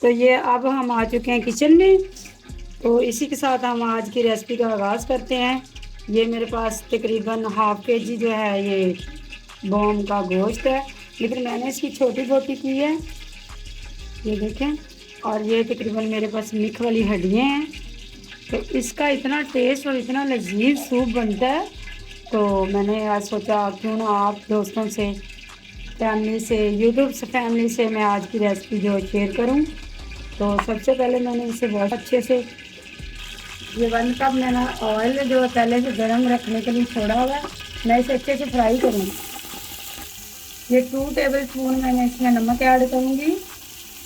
तो ये अब हम आ चुके हैं किचन में। तो इसी के साथ हम आज की रेसिपी का आगाज़ करते हैं। ये मेरे पास तकरीबन हाफ़ के जी जो है ये बॉम का गोश्त है, लेकिन मैंने इसकी छोटी बोटी की है, ये देखें। और ये तकरीबन मेरे पास मिख वाली हड्डियाँ हैं। तो इसका इतना टेस्ट और इतना लजीज सूप बनता है। तो मैंने आज सोचा क्यों ना आप दोस्तों से, फैमिली से, यूट्यूब से फैमिली से मैं आज की रेसिपी जो शेयर करूं। तो सबसे पहले मैंने इसे बहुत अच्छे से, ये 1 कप मैंने ऑयल जो पहले से गर्म रखने के लिए छोड़ा हुआ है, मैं इसे अच्छे से फ्राई करूँगी। ये 2 टेबल स्पून मैंने इसमें नमक ऐड करूँगी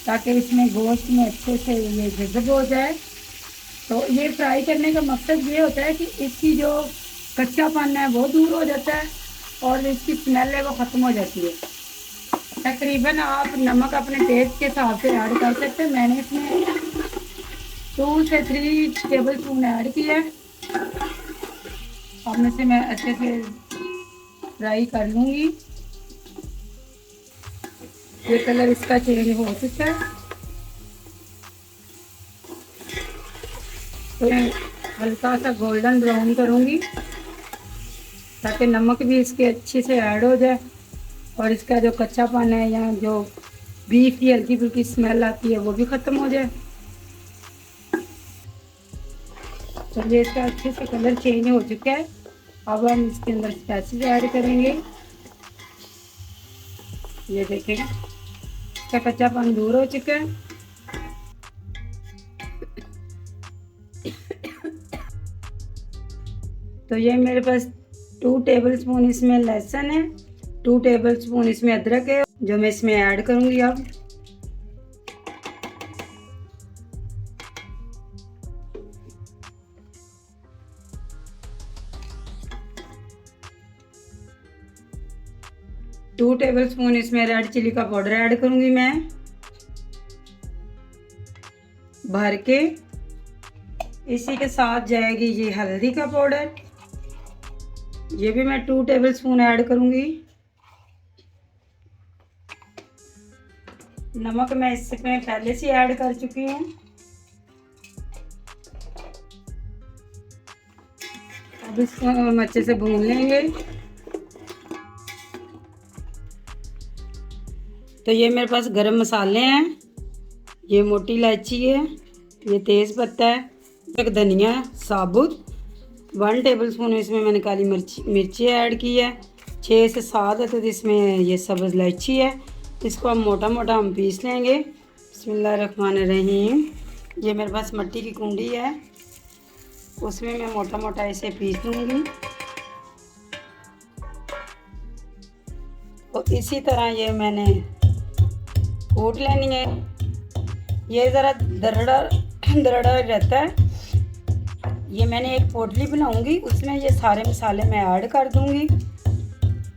ताकि इसमें गोश्त में अच्छे से ये जज़ब हो जाए। तो ये फ्राई करने का मकसद ये होता है कि इसकी जो कच्चापन है वो दूर हो जाता है और इसकी स्मेल है वो ख़त्म हो जाती है। तकरीबन आप नमक अपने टेस्ट के हिसाब से ऐड कर सकते हैं। मैंने इसमें 2 से 3 टेबल स्पून ऐड किया है। अब में से मैं अच्छे से फ्राई कर लूँगी। ये कलर इसका चेंज हो चुका है, तो हल्का सा गोल्डन ब्राउन करूँगी ताकि नमक भी इसके अच्छे से ऐड हो जाए और इसका जो कच्चापन है या जो बीफ की हल्की फुल्की स्मेल आती है वो भी ख़त्म हो जाए। तो ये इसका अच्छे से कलर चेंज हो चुका है। अब हम इसके अंदर स्पाइसेस ऐड करेंगे। ये देखें, इसका कच्चापन दूर हो चुका है। तो ये मेरे पास 2 टेबल स्पून इसमें लहसुन है, 2 टेबल स्पून इसमें अदरक है जो मैं इसमें ऐड करूँगी। अब टू टेबल स्पून इसमें रेड चिली का पाउडर ऐड करूँगी मैं भर के। इसी के साथ जाएगी ये हल्दी का पाउडर, ये भी मैं 2 टेबल स्पून ऐड करूँगी। नमक मैं इसमें पहले से ऐड कर चुकी हूँ। अब इसको हम अच्छे से भून लेंगे। तो ये मेरे पास गरम मसाले हैं, ये मोटी इलायची है, ये तेज़ पत्ता है, एक धनिया साबुत, 1 टेबल स्पून इसमें मैंने काली मिर्ची ऐड की है, 6 से 7 अदद इसमें ये सब्ज़ इलायची है। इसको हम मोटा मोटा हम पीस लेंगे। बिस्मिल्लाहिर्रहमानिर्रहीम। ये मेरे पास मिट्टी की कुंडी है, उसमें मैं मोटा मोटा इसे पीस लूँगी। तो इसी तरह ये मैंने कूट लेनी है। ये ज़रा दरड़ा दरड़ा रहता है। ये मैंने एक पोटली बनाऊंगी, उसमें ये सारे मसाले मैं ऐड कर दूंगी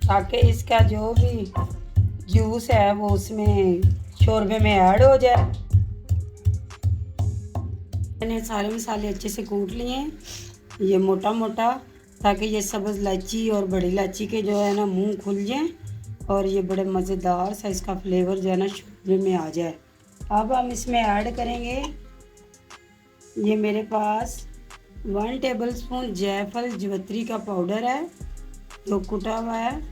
ताकि इसका जो भी जूस है वो उसमें शोरबे में ऐड हो जाए। मैंने सारे मसाले अच्छे से कूट लिए हैं, ये मोटा मोटा, ताकि ये सब्ज़ इलायची और बड़ी इलायची के जो है ना मुंह खुल जाएं और ये बड़े मज़ेदार सा इसका फ्लेवर जो है ना शोरबे में आ जाए। अब हम इसमें ऐड करेंगे, ये मेरे पास 1 टेबल स्पून जायफल जवित्री का पाउडर है जो कुटा हुआ है।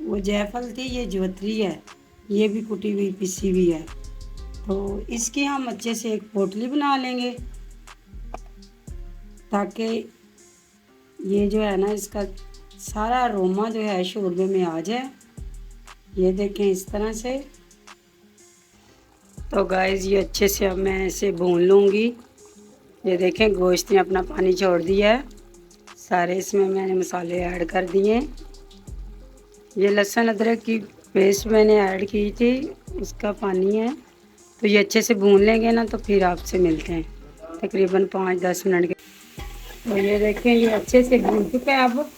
वो जायफल थी, ये जवित्री है, ये भी कुटी हुई पिसी हुई है। तो इसकी हम अच्छे से एक पोटली बना लेंगे ताकि ये जो है ना इसका सारा अरोमा जो है शोरबे में आ जाए। ये देखें इस तरह से। तो गाइस ये अच्छे से अब मैं इसे भून लूँगी। ये देखें गोश्त ने अपना पानी छोड़ दिया है, सारे इसमें मैंने मसाले ऐड कर दिए। ये लहसुन अदरक की पेस्ट मैंने ऐड की थी, उसका पानी है। तो ये अच्छे से भून लेंगे ना तो फिर आपसे मिलते हैं तकरीबन 5-10 मिनट के। तो ये देखें ये अच्छे से भून चुका है। अब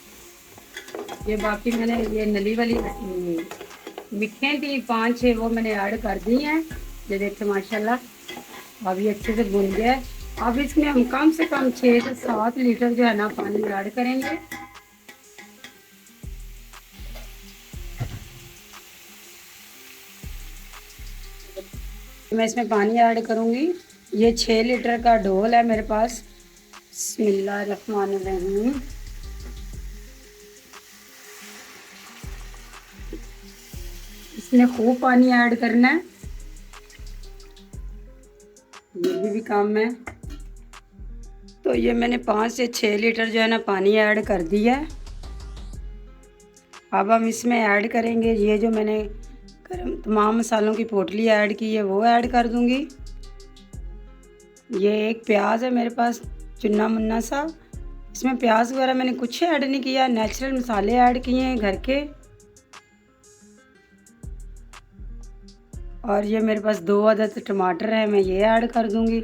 ये बाकी मैंने ये नली वाली मिर्चें थी 5-6 वो मैंने ऐड कर दी हैं। ये देखें माशाल्लाह अब ये अच्छे से भून गया है। अब इसमें हम कम से कम 6 से 7 लीटर जो है ना पानी ऐड करेंगे। मैं इसमें पानी ऐड करूँगी। ये 6 लीटर का ढोल है मेरे पास। बिस्मिल्लाहिर्रहमानिर्रहीम। इसमें खूब पानी ऐड करना है, ये भी काम है। तो ये मैंने 5 से 6 लीटर जो है ना पानी ऐड कर दिया है। अब हम इसमें ऐड करेंगे ये जो मैंने गरम तमाम मसालों की पोटली ऐड की है वो ऐड कर दूंगी। ये एक प्याज है मेरे पास चुन्ना मुन्ना सा। इसमें प्याज वगैरह मैंने कुछ ऐड नहीं किया, नेचुरल मसाले ऐड किए हैं घर के। और ये मेरे पास 2 अदद टमाटर है, मैं ये ऐड कर दूंगी।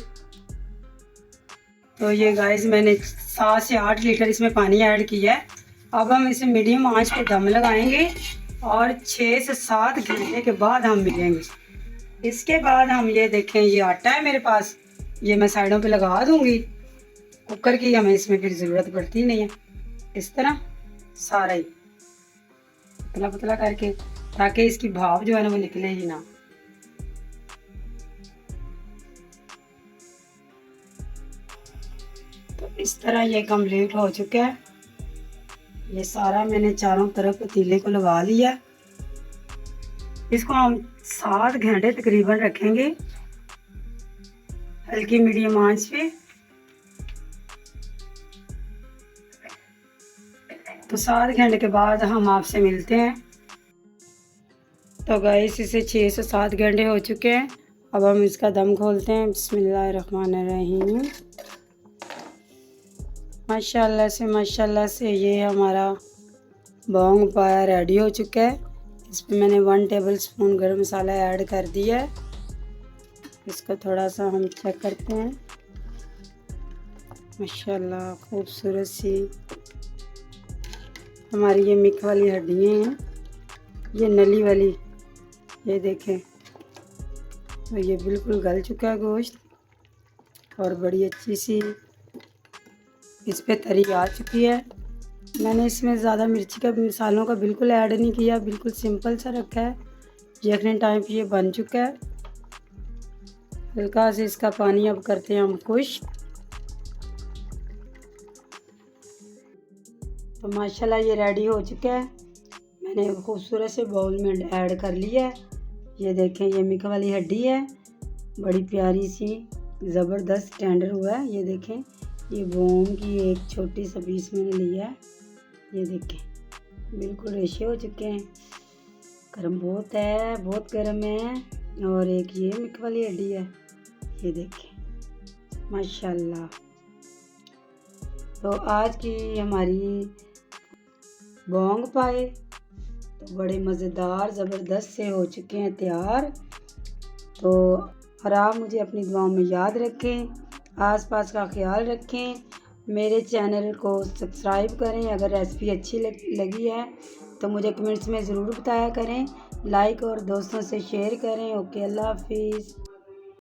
तो ये गाइस मैंने 7 से 8 लीटर इसमें पानी ऐड किया है। अब हम इसे मीडियम आंच पे दम लगाएंगे और 6 से 7 घंटे के बाद हम मिलेंगे। इसके बाद हम ये देखें, ये आटा है मेरे पास, ये मैं साइडों पे लगा दूंगी। कुकर की हमें इसमें फिर ज़रूरत पड़ती नहीं है। इस तरह सारा ही पतला पतला करके, ताकि इसकी भाप जो है ना वो निकले ही ना। तो इस तरह ये कंप्लीट हो चुका है। ये सारा मैंने चारों तरफ पतीले को लगा लिया। इसको हम 7 घंटे तकरीबन रखेंगे हल्की मीडियम आंच पे। तो 7 घंटे के बाद हम आपसे मिलते हैं। तो गाइस इसे 6 से 7 घंटे हो चुके हैं। अब हम इसका दम खोलते हैं। बिस्मिल्लाहिर्रहमानिर्रहीम। माशाल्लाह से ये हमारा बोंग पाया रेडी हो चुका है। इसमें मैंने 1 टेबल स्पून गरम मसाला ऐड कर दिया है। इसको थोड़ा सा हम चेक करते हैं। माशाल्लाह खूबसूरत सी हमारी ये मिक वाली हड्डियाँ हैं, ये नली वाली, ये देखें। तो ये बिल्कुल गल चुका है गोश्त और बड़ी अच्छी सी इस पे तरी आ चुकी है। मैंने इसमें ज़्यादा मिर्ची का मसालों का बिल्कुल ऐड नहीं किया, बिल्कुल सिंपल सा रखा है। यखनी टाइप ये बन चुका है। हल्का से इसका पानी अब करते हैं हम खुश। तो माशाल्लाह ये रेडी हो चुका है। मैंने खूबसूरत से बाउल में ऐड कर लिया है। ये देखें, ये मिक वाली हड्डी है, बड़ी प्यारी सी ज़बरदस्त टेंडर हुआ है। ये देखें, ये बोम की एक छोटी सा पीस मैंने लिया है। ये देखें बिल्कुल रेशे हो चुके हैं। गर्म बहुत है, बहुत गर्म है। और एक ये मिक वाली हड्डी है, ये देखें माशाल्लाह। तो आज की हमारी बोंग पाए तो बड़े मज़ेदार ज़बरदस्त से हो चुके हैं तैयार। तो और आप मुझे अपनी दुआओं में याद रखें, आसपास का ख्याल रखें। मेरे चैनल को सब्सक्राइब करें। अगर रेसिपी अच्छी लगी है तो मुझे कमेंट्स में ज़रूर बताया करें। लाइक और दोस्तों से शेयर करें। ओके, अल्लाह हाफिज़।